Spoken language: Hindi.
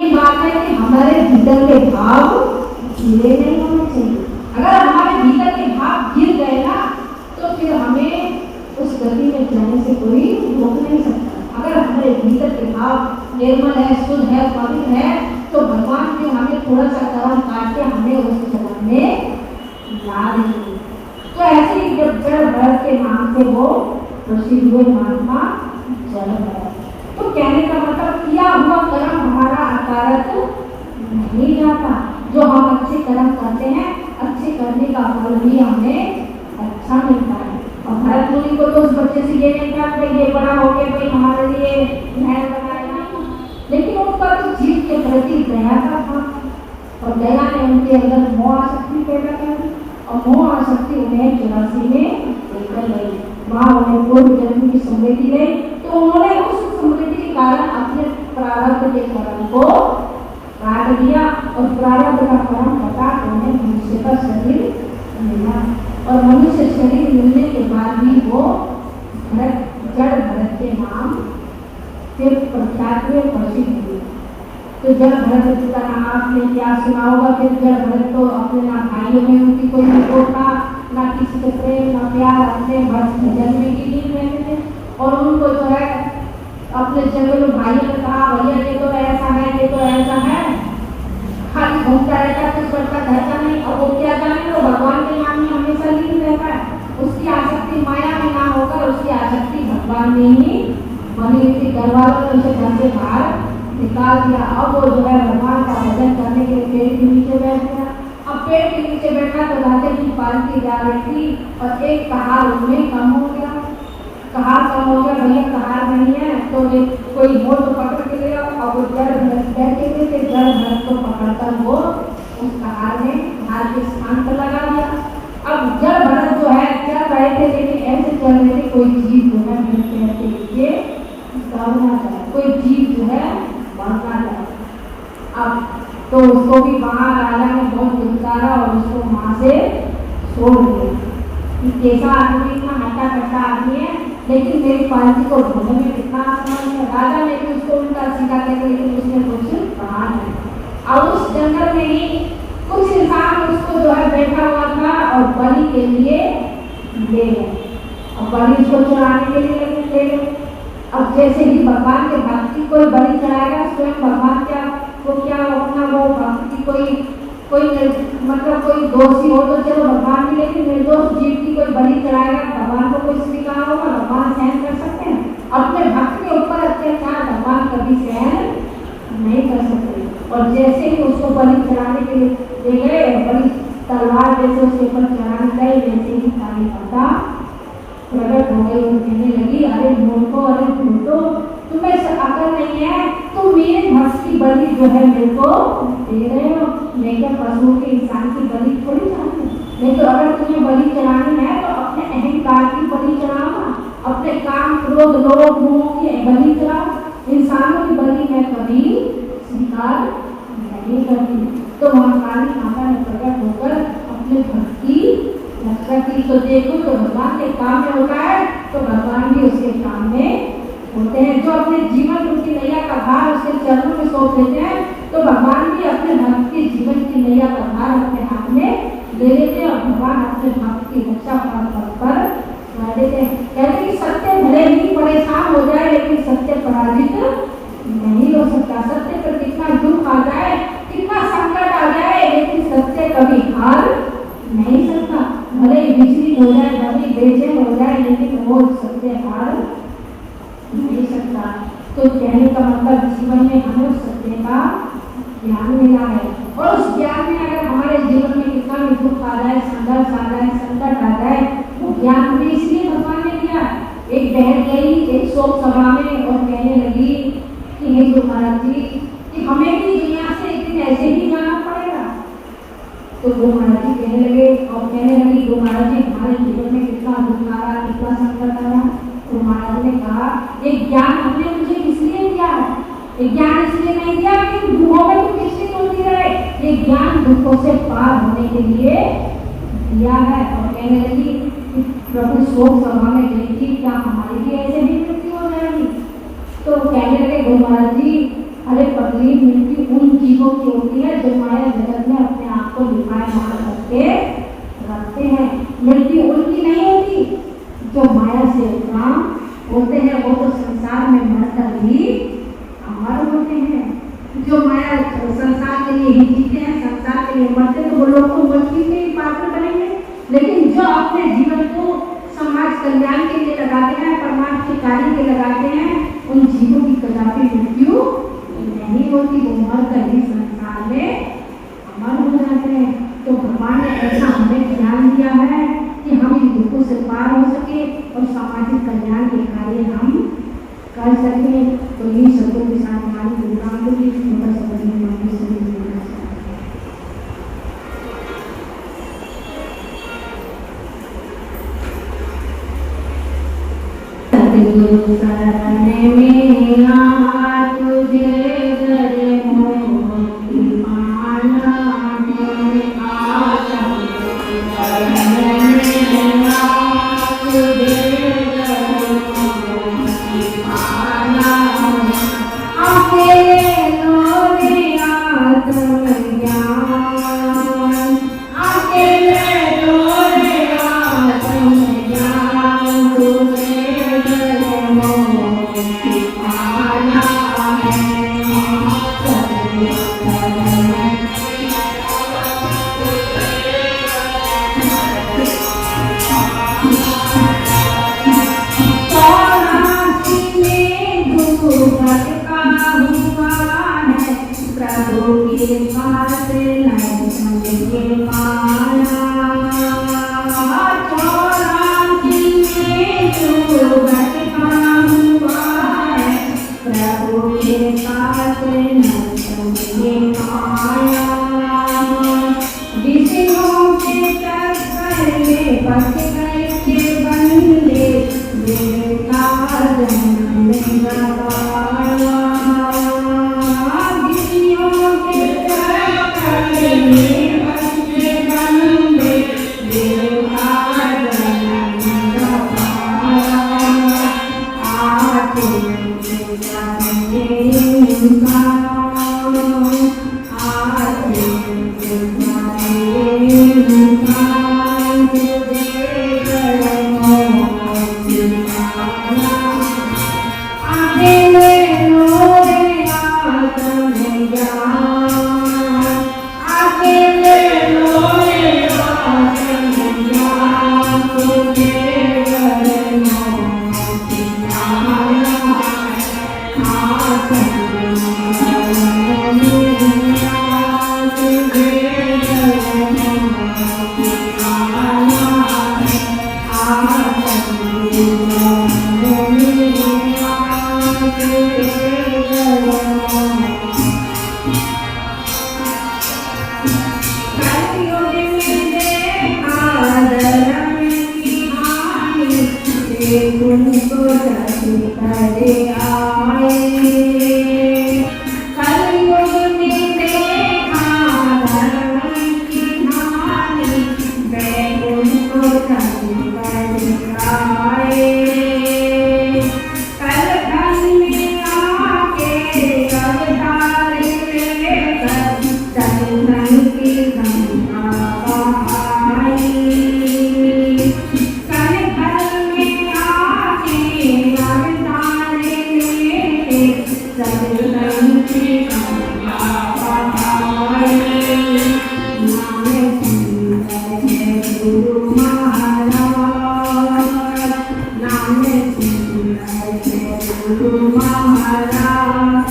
ये बात है कि हमारे भीतर के भाव गिरे नहीं होने चाहिए। अगर हमारे भीतर के भाव गिर गए ना तो फिर हमें उस गति में जाने से कोई रोक नहीं सकता। अगर हमारे भीतर के भाव निर्मल है, शुद्ध है, पवित्र है तो भगवान फिर हमें थोड़ा सा कर्म काट के हमें उस जगह में ला देंगे। तो ऐसे ही जब जड़ भरत के नाम से वो प्रसिद्ध हुए महात्मा जड़ भरत। तो कहने का मतलब किया हुआ कर्म हमारा अकारत नहीं जाता। जो हम अच्छे कर्म करते हैं अच्छे करने का फल भी हमें अच्छा मिलता है। और भरत मुनि को तो उस बच्चे से ये नहीं कहा कि ये बड़ा हो गया भाई हमारे लिए महल बनाएगा, लेकिन उनका तो जीव के प्रति दया का था और दया ने उनके अंदर मोह आसक्ति पैदा कर दी और मोह आसक्ति उन्हें 84 में लेकर गई। वहाँ उन्हें पूर्व जन्म की स्मृति गई तो उन्होंने उस स्मृति के कारण अपने प्रारब्ध के कर्म को काट दिया और प्रारब्ध का कर्म बता उन्हें मनुष्य का शरीर मिला। और मनुष्य शरीर मिलने के बाद भी वो जड़ भरत के नाम फिर प्रख्यात हुए, प्रसिद्ध हुए। तो जड़ भरत का नाम आपने क्या सुना होगा। फिर जड़ भरत तो अपने ना भाइयों में उनकी कोई रिपोर्ट था, ना किसी से प्रेम ना प्यार, अपने भजन में ही नहीं रहते थे। और उनको जो है अपने जंगल में भाइयों ने कहा भैया ये तो ऐसा है, ये तो ऐसा है, खाली घूमता रहता कुछ करता रहता नहीं। और वो क्या जाने वो भगवान के नाम में हमेशा लीन रहता है। उसकी आसक्ति माया में ना होकर उसकी आसक्ति भगवान में ही बनी हुई थी। घर वालों ने उसे घर से बाहर निकाल दिया। अब वो जो है भगवान का भजन करने के लिए पेड़ के नीचे बैठ गया। अब पेड़ के नीचे बैठा तो राजा की पालकी जा रही थी और एक कहार उनमें कम हो गया। कहार कम हो गया, भैया कहार नहीं है तो कोई मोर तो पकड़ के ले आओ। और वो जड़ भरत बैठे थे, जड़ भरत को पकड़कर वो उस कहार में कहार के स्थान पर लगा दिया। अब जड़ भरत जो है चल रहे थे लेकिन ऐसे चल रहे थे कोई जीव जो है मेरे पैर के नीचे दबना जाए, कोई जीव जो है बढ़ना जाए। अब तो उसको भी वहाँ राजा ने बहुत दुत्कारा और उसको वहाँ से छोड़ दिया कि कैसा आदमी, इतना हट्टा कट्टा आदमी है लेकिन मेरी पालकी को ढूंढने में कितना आसान है। राजा ने भी उसको उल्टा सीधा कहते लेकिन उसने कुछ कहा नहीं। और उस जंगल में ही कुछ इंसान उसको जो है बैठा हुआ था और बलि के लिए ले गए और बलि उसको चढ़ाने के लिए ले गए। अब जैसे ही भगवान के भक्ति कोई बलि चढ़ाएगा स्वयं भगवान क्या अपना वो भक्ति कोई मतलब कोई दोषी हो तो चलो भगवान की, लेकिन निर्दोष जीव की कोई बलि चढ़ाएगा भगवान को कोई स्वीकार होगा? भगवान सहन कर सकते हैं? अपने भक्त के ऊपर अत्याचार भगवान कभी सहन नहीं कर सकते। और जैसे ही उसको बलि चढ़ाने के लिए ले गए, बलि तलवार जैसे उसके ऊपर चढ़ाने गए वैसे ही काली माता प्रकट हो गई और कहने लगी अरे मूर्खो, अरे भूतो, तुम्हें अकल नहीं है, तुम मेरे भक्त की बलि जो है मेरे को दे रहे हो। नहीं तो पशु के इंसान की बलि थोड़ी चढ़ानी, नहीं तो अगर तुम्हें बलि चढ़ानी है तो अपने अहंकार की बलि चढ़ाओ, अपने काम क्रोध लोभ मोह की बलि चढ़ाओ। इंसानों की बलि मैं कभी स्वीकार नहीं करती। तो वहाँ काली माता ने प्रकट होकर अपने भक्त की रक्षा की। तो देखो तो भगवान के काम में होता है तो भगवान भी उसके काम में होते हैं। जो अपने जीवन रूपी नैया का भार उसके चरणों में सौंप देते हैं तो भगवान भी अपने भक्त के जीवन की नैया का भार अपने हाथ में ले लेते हैं और भगवान अपने भक्त की रक्षा पर देते हैं। कहते कि सत्य भले ही परेशान हो जाए लेकिन सत्य पराजित नहीं हो सकता। सत्य पर कितना दुख आ जाए, कितना संकट आ जाए, लेकिन सत्य कभी हार नहीं सकता। भले ही विचलित हो जाए, भले ही बेचैन हो जाए, लेकिन वो सत्य हार नहीं सकता। तो कहने का मतलब जीवन में हमें सत्य का ज्ञान मिला है और उस ज्ञान में अगर हमारे जीवन में कितना भी दुख आ जाए, संघर्ष आ जाए, संकट आ जाए, वो ज्ञान भी इसलिए भगवान ने दिया। एक बहन गई एक शोक सभा में और कहने लगी कि हे गुरु महाराज जी कि हमें भी दुनिया से एक दिन ऐसे ही जाना पड़ेगा। तो गुरु महाराज जी कहने लगे और कहने लगी गुरु महाराज जी हमारे जीवन में कितना दुख आ रहा, कितना संकट आ रहा। तो महाराज ने कहा ये ज्ञान हमने मुझे इसलिए दिया है, ये ज्ञान इसलिए नहीं दिया कि दुखों में तुम किसकी होती रहे, ये ज्ञान दुखों से पार होने के लिए दिया है। और कहने लगी प्रभु शोक सभा में गई थी, क्या हमारी भी ऐसे ही मृत्यु हो जाएगी? तो कहने लगे गुरु महाराज जी अरे पगली मृत्यु जो माया संसार के लिए ही जीते हैं, संसार के लिए मरते हैं, तो वो लोग तो मुक्ति के ही पात्र बनेंगे। लेकिन जो अपने जीवन को समाज कल्याण के लिए लगाते हैं, परमार्थ के कार्य के लगाते हैं, उन जीवों की कदापि मृत्यु नहीं होती, वो मर कर ही संसार में अमर हो जाते हैं। तो भगवान ने ऐसा हमें ज्ञान दिया है कि हम इन दुखों से पार हो सके और सामाजिक कल्याण के कार्य हम कर सकें। तो ये शब्दों के साथ हमारी गुरुराम को भी छोटा सा शरण में आ तुझे गरे मोती माला में आशा शरण में आ तुझे गरे मोती माला अकेले लोरे आत्मज्ञान अकेले लोरे आत्मज्ञान तुझे Guru Maharaj,